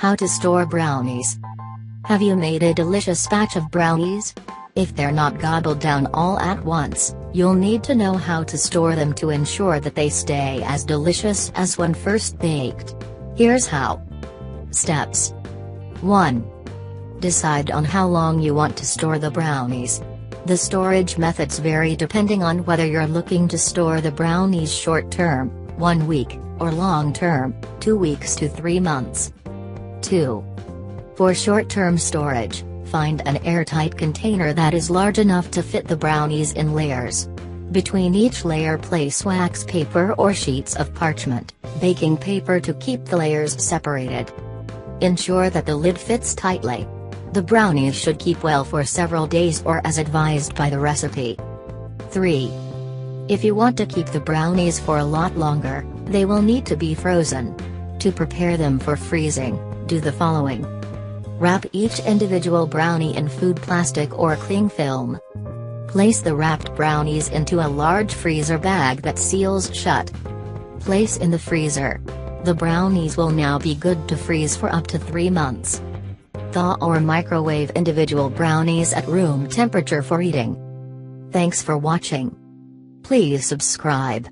How to store brownies. Have you made a delicious batch of brownies? If they're not gobbled down all at once, you'll need to know how to store them to ensure that they stay as delicious as when first baked. Here's how. Steps. 1. Decide on how long you want to store the brownies. The storage methods vary depending on whether you're looking to store the brownies short-term, 1 week, or long-term, 2 weeks to 3 months. 2. For short-term storage, find an airtight container that is large enough to fit the brownies in layers. Between each layer place wax paper or sheets of parchment, baking paper to keep the layers separated. Ensure that the lid fits tightly. The brownies should keep well for several days or as advised by the recipe. 3. If you want to keep the brownies for a lot longer, they will need to be frozen. To prepare them for freezing, do the following. Wrap each individual brownie in food plastic or cling film. Place the wrapped brownies into a large freezer bag that seals shut. Place in the freezer. The brownies will now be good to freeze for up to 3 months. Thaw or microwave individual brownies at room temperature for eating. Thanks for watching. Please subscribe.